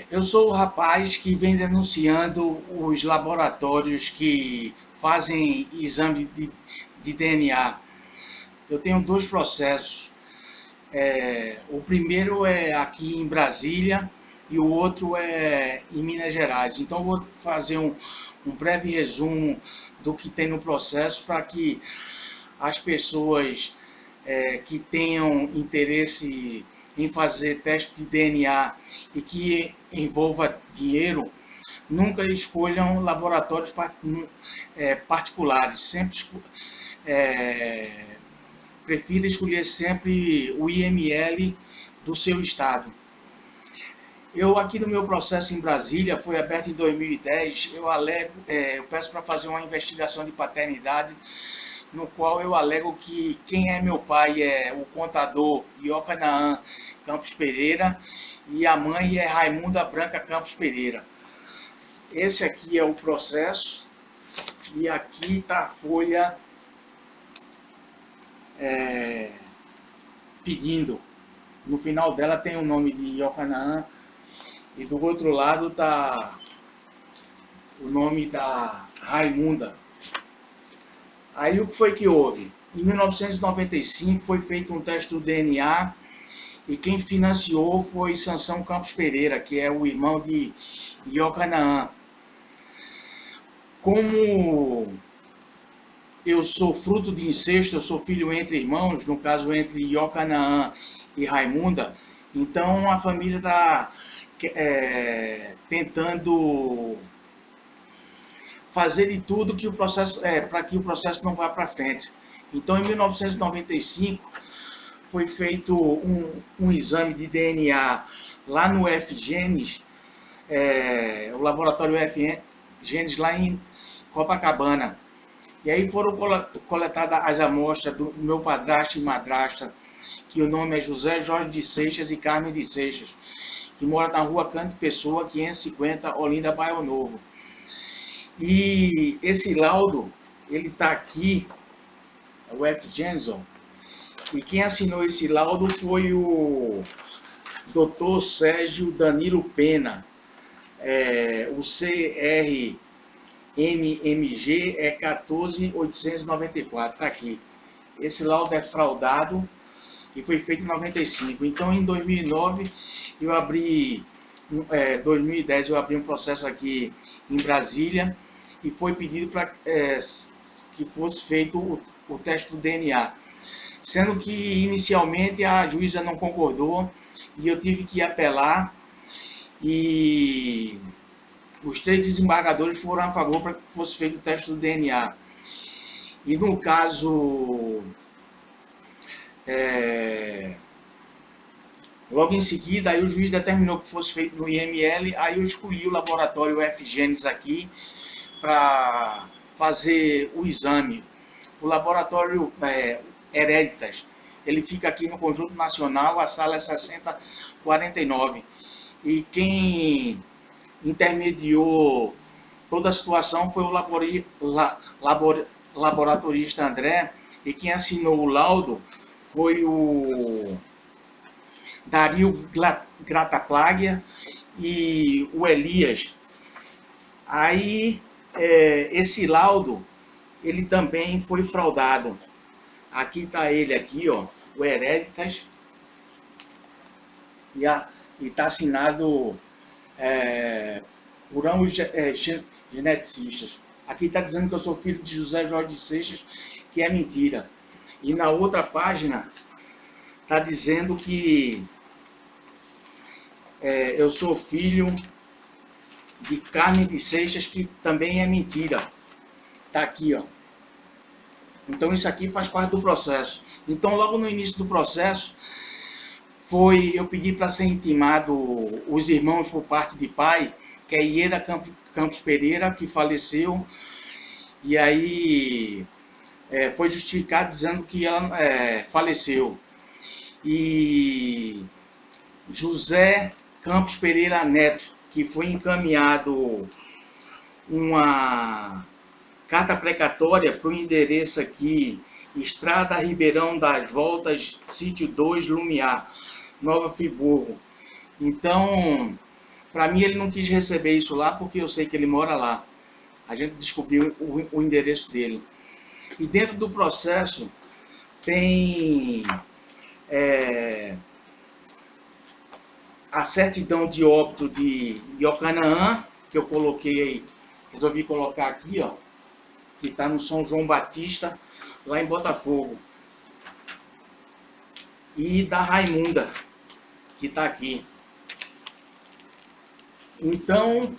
Eu sou o rapaz que vem denunciando os laboratórios que fazem exame de DNA. Eu tenho dois processos. O primeiro é aqui em Brasília e o outro é em Minas Gerais. Então, eu vou fazer um breve resumo do que tem no processo para que as pessoas que tenham interesse em fazer teste de DNA e que envolva dinheiro, nunca escolham laboratórios particulares. Sempre prefira escolher sempre o IML do seu estado. Eu aqui no meu processo em Brasília, foi aberto em 2010, eu peço para fazer uma investigação de paternidade, no qual eu alego que quem é meu pai é o contador Iocanaan Campos Pereira e a mãe é Raimunda Branca Campos Pereira. Esse aqui é o processo e aqui está a folha pedindo. No final dela tem o nome de Iocanaan e do outro lado está o nome da Raimunda. Aí o que foi que houve? Em 1995 foi feito um teste do DNA e quem financiou foi Sansão Campos Pereira, que é o irmão de Iocanaan. Como eu sou fruto de incesto, eu sou filho entre irmãos, no caso entre Iocanaan e Raimunda, então a família está tentando fazer de tudo que o processo para que o processo não vá para frente. Então, em 1995 foi feito um exame de DNA lá no FGenes, o laboratório FGenes lá em Copacabana. E aí foram coletadas as amostras do meu padrasto e madrasta, que o nome é José Jorge de Seixas e Carmen de Seixas, que mora na rua Canto Pessoa, 550, Olinda, Bairro Novo. E esse laudo, ele está aqui, é o FGenes, e quem assinou esse laudo foi o Dr. Sérgio Danilo Pena. O CRMMG é 14894, está aqui. Esse laudo é fraudado e foi feito em 95. Então, em 2009, eu abri, 2010, eu abri um processo aqui em Brasília e foi pedido para que fosse feito o teste do DNA. Sendo que, inicialmente, a juíza não concordou e eu tive que apelar e os 3 desembargadores foram a favor para que fosse feito o teste do DNA. E no caso, logo em seguida, aí o juiz determinou que fosse feito no IML, aí eu escolhi o laboratório FGenes aqui para fazer o exame. O laboratório Hereditas, ele fica aqui no Conjunto Nacional, a sala é 6049. E quem intermediou toda a situação foi o laboratorista André, e quem assinou o laudo foi o Dario Grataplágia e o Elias. Aí, esse laudo, ele também foi fraudado. Aqui está ele aqui, ó, o Hereditas, e está assinado por ambos geneticistas. Aqui está dizendo que eu sou filho de José Jorge de Seixas, que é mentira. E na outra página está dizendo que eu sou filho de Carmen de Seixas, que também é mentira. Está aqui, ó. Então isso aqui faz parte do processo. Então logo no início do processo, eu pedi para ser intimado os irmãos por parte de pai, que é Ieda Campos Pereira, que faleceu, e aí foi justificado dizendo que ela faleceu. E José Campos Pereira Neto, que foi encaminhado uma carta precatória para o endereço aqui, Estrada Ribeirão das Voltas, sítio 2, Lumiar, Nova Friburgo. Então, Para mim, ele não quis receber isso lá, porque eu sei que ele mora lá. A gente descobriu o endereço dele. E dentro do processo tem a certidão de óbito de Iocanaan, que eu coloquei, resolvi colocar aqui, ó, que está no São João Batista, lá em Botafogo. E da Raimunda, que está aqui. Então,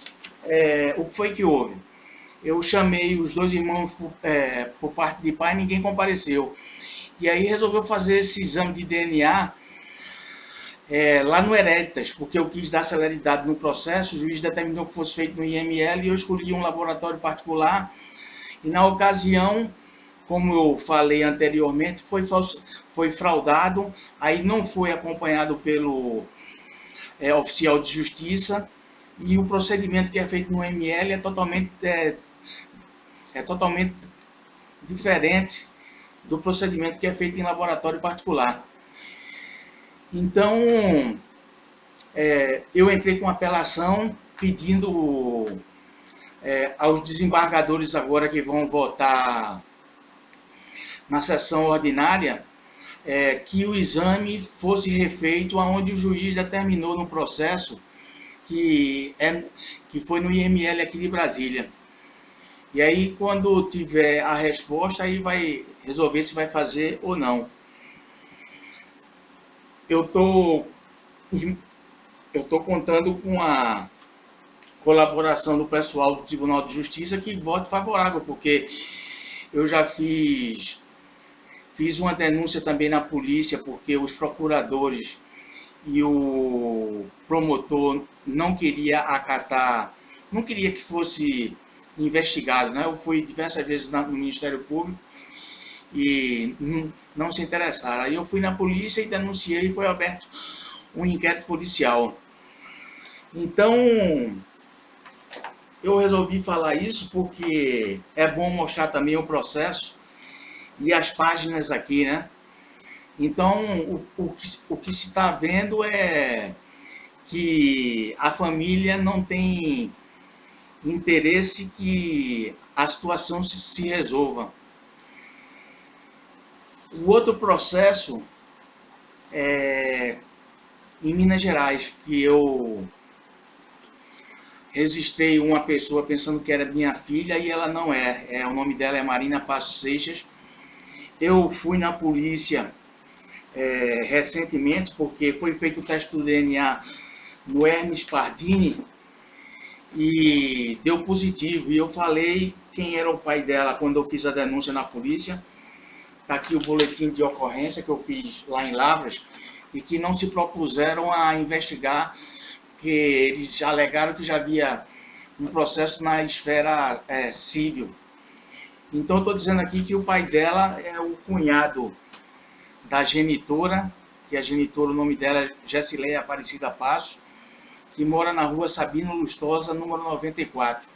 o que foi que houve? Eu chamei os dois irmãos por parte de pai, ninguém compareceu. E aí resolveu fazer esse exame de DNA lá no Hereditas, porque eu quis dar celeridade no processo, o juiz determinou que fosse feito no IML e eu escolhi um laboratório particular. E na ocasião, como eu falei anteriormente, foi fraudado, aí não foi acompanhado pelo oficial de justiça, e o procedimento que é feito no IML é totalmente diferente do procedimento que é feito em laboratório particular. Então, eu entrei com apelação pedindo aos desembargadores agora que vão votar na sessão ordinária, que o exame fosse refeito aonde o juiz determinou no processo, que foi no IML aqui de Brasília. E aí, quando tiver a resposta, aí vai resolver se vai fazer ou não. Eu tô contando com a colaboração do pessoal do Tribunal de Justiça que vote favorável, porque eu já fiz uma denúncia também na polícia, porque os procuradores e o promotor não queria acatar, não queria que fosse investigado, né? Eu fui diversas vezes no Ministério Público e não se interessaram. Aí eu fui na polícia e denunciei e foi aberto um inquérito policial. Então, eu resolvi falar isso porque é bom mostrar também o processo e as páginas aqui, né? Então, o que se está vendo é que a família não tem interesse que a situação se resolva. O outro processo é em Minas Gerais, que eu registrei uma pessoa pensando que era minha filha e ela não é. O nome dela é Marina Passos Seixas. Eu fui na polícia recentemente, porque foi feito o teste do DNA no Hermes Pardini e deu positivo. E eu falei quem era o pai dela quando eu fiz a denúncia na polícia. Está aqui o boletim de ocorrência que eu fiz lá em Lavras e que não se propuseram a investigar, porque eles alegaram que já havia um processo na esfera civil. Então, estou dizendo aqui que o pai dela é o cunhado da genitora, que a genitora, o nome dela é Gessileia Aparecida Passo, que mora na rua Sabino Lustosa, número 94,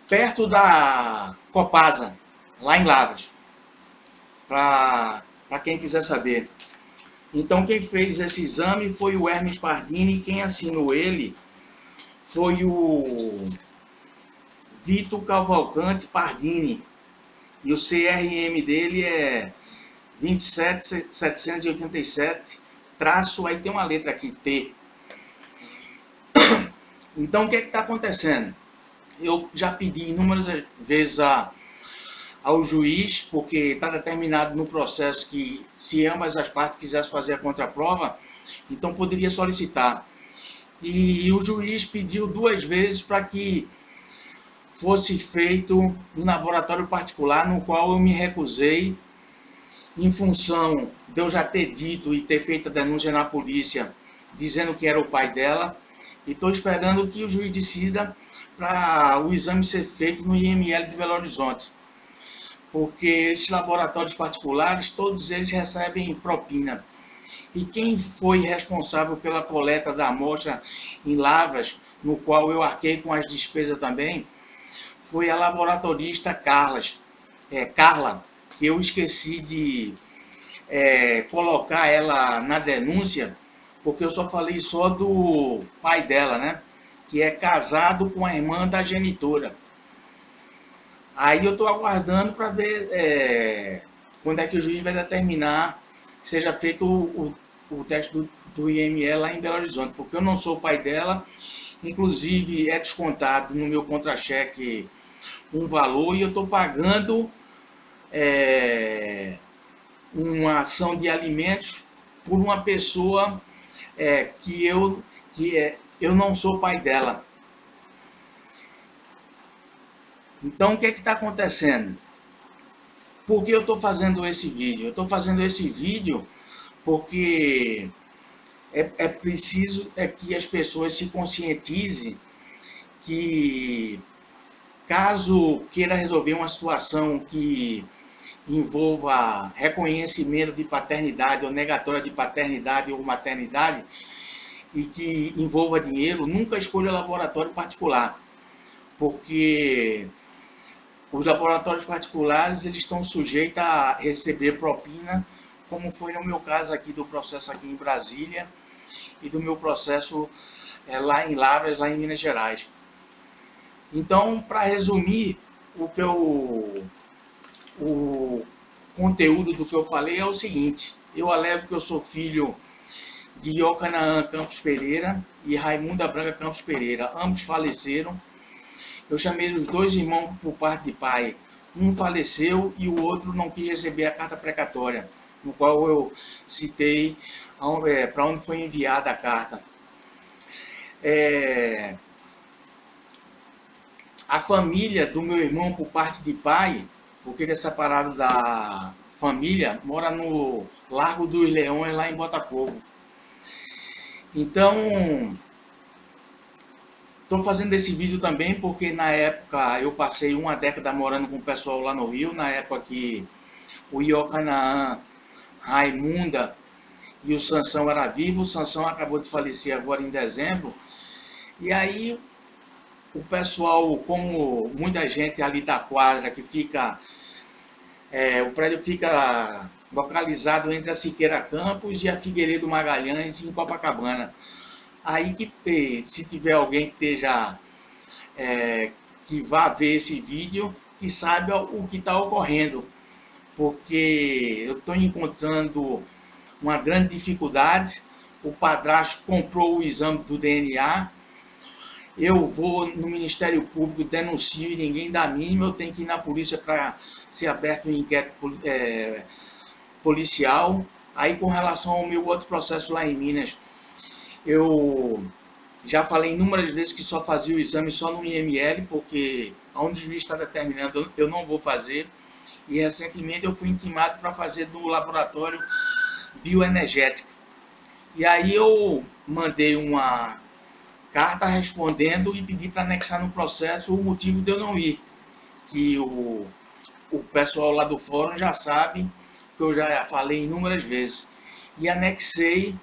perto da Copasa, lá em Lavras, para quem quiser saber. Então, quem fez esse exame foi o Hermes Pardini, e quem assinou ele foi o Vitor Cavalcante Pardini, e o CRM dele é 27787, traço, aí tem uma letra aqui, T. Então, o que é que está acontecendo? Eu já pedi inúmeras vezes ao juiz, porque está determinado no processo que, se ambas as partes quisessem fazer a contraprova, então poderia solicitar. E o juiz pediu 2 vezes para que fosse feito em laboratório particular, no qual eu me recusei, em função de eu já ter dito e ter feito a denúncia na polícia, dizendo que era o pai dela, e estou esperando que o juiz decida para o exame ser feito no IML de Belo Horizonte. Porque esses laboratórios particulares, todos eles recebem propina. E quem foi responsável pela coleta da amostra em Lavras, no qual eu arquei com as despesas também, foi a laboratorista Carla, que eu esqueci de colocar ela na denúncia, porque eu só falei só do pai dela, né? Que é casado com a irmã da genitora. Aí eu estou aguardando para ver quando é que o juiz vai determinar que seja feito o teste do IME lá em Belo Horizonte, porque eu não sou o pai dela, inclusive é descontado no meu contra-cheque um valor e eu estou pagando uma ação de alimentos por uma pessoa que eu não sou pai dela. Então o que é que está acontecendo? Por que eu estou fazendo esse vídeo? Eu estou fazendo esse vídeo porque é preciso que as pessoas se conscientizem que caso queira resolver uma situação que envolva reconhecimento de paternidade ou negatória de paternidade ou maternidade e que envolva dinheiro, nunca escolha laboratório particular, porque os laboratórios particulares eles estão sujeitos a receber propina, como foi no meu caso aqui do processo aqui em Brasília e do meu processo lá em Lavras, lá em Minas Gerais. Então, para resumir, o conteúdo do que eu falei é o seguinte: eu alego que eu sou filho de Iocanaã Campos Pereira e Raimunda Branca Campos Pereira. Ambos faleceram. Eu chamei os dois irmãos por parte de pai. Um faleceu e o outro não quis receber a carta precatória, no qual eu citei para onde foi enviada a carta. A família do meu irmão por parte de pai, porque ele é separado da família, mora no Largo dos Leões, lá em Botafogo. Então, estou fazendo esse vídeo também porque na época eu passei uma década morando com o pessoal lá no Rio, na época que o Iocanaã, Raimunda e o Sansão era vivo. O Sansão acabou de falecer agora em dezembro. E aí o pessoal, como muita gente ali da quadra que fica, o prédio fica localizado entre a Siqueira Campos e a Figueiredo Magalhães em Copacabana. Aí que se tiver alguém que esteja que vá ver esse vídeo, que saiba o que está ocorrendo, porque eu estou encontrando uma grande dificuldade. O padrasto comprou o exame do DNA, eu vou no Ministério Público, denuncio e ninguém dá a mínima, eu tenho que ir na polícia para ser aberto um inquérito policial. Aí com relação ao meu outro processo lá em Minas, eu já falei inúmeras vezes que só fazia o exame só no IML, porque onde o juiz está determinando eu não vou fazer. E recentemente eu fui intimado para fazer do laboratório bioenergético. E aí eu mandei uma carta respondendo e pedi para anexar no processo o motivo de eu não ir. Que o pessoal lá do fórum já sabe, que eu já falei inúmeras vezes. E anexei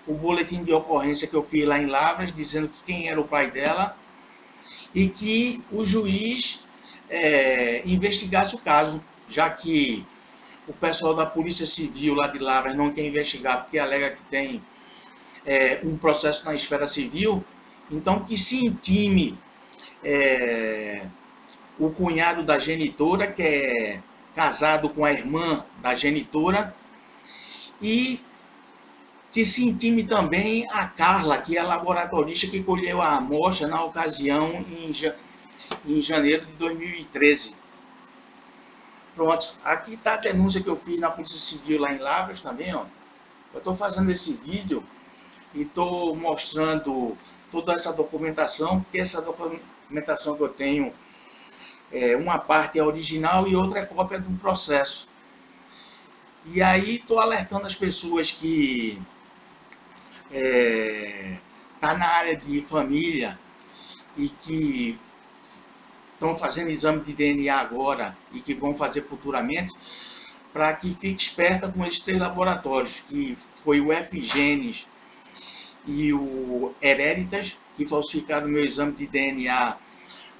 o boletim de ocorrência que eu fiz lá em Lavras, dizendo que quem era o pai dela e que o juiz investigasse o caso, já que o pessoal da Polícia Civil lá de Lavras não quer investigar porque alega que tem um processo na esfera civil. Então que se intime o cunhado da genitora, que é casado com a irmã da genitora, e que se intime também a Carla, que é a laboratorista que colheu a amostra na ocasião em janeiro de 2013. Pronto, aqui está a denúncia que eu fiz na Polícia Civil lá em Lavras também, ó. Eu estou fazendo esse vídeo e estou mostrando toda essa documentação, porque essa documentação que eu tenho, uma parte é original e outra é cópia do processo. E aí estou alertando as pessoas que tá na área de família e que estão fazendo exame de DNA agora e que vão fazer futuramente, para que fique esperta com esses 3 laboratórios, que foi o FGenes e o Hereditas, que falsificaram o meu exame de DNA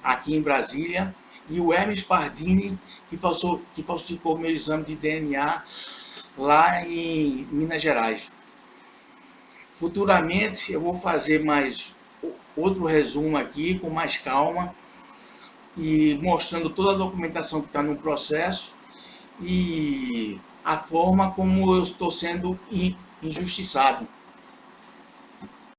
aqui em Brasília, e o Hermes Pardini, que falsificou o meu exame de DNA lá em Minas Gerais. Futuramente eu vou fazer mais outro resumo aqui com mais calma e mostrando toda a documentação que está no processo e a forma como eu estou sendo injustiçado.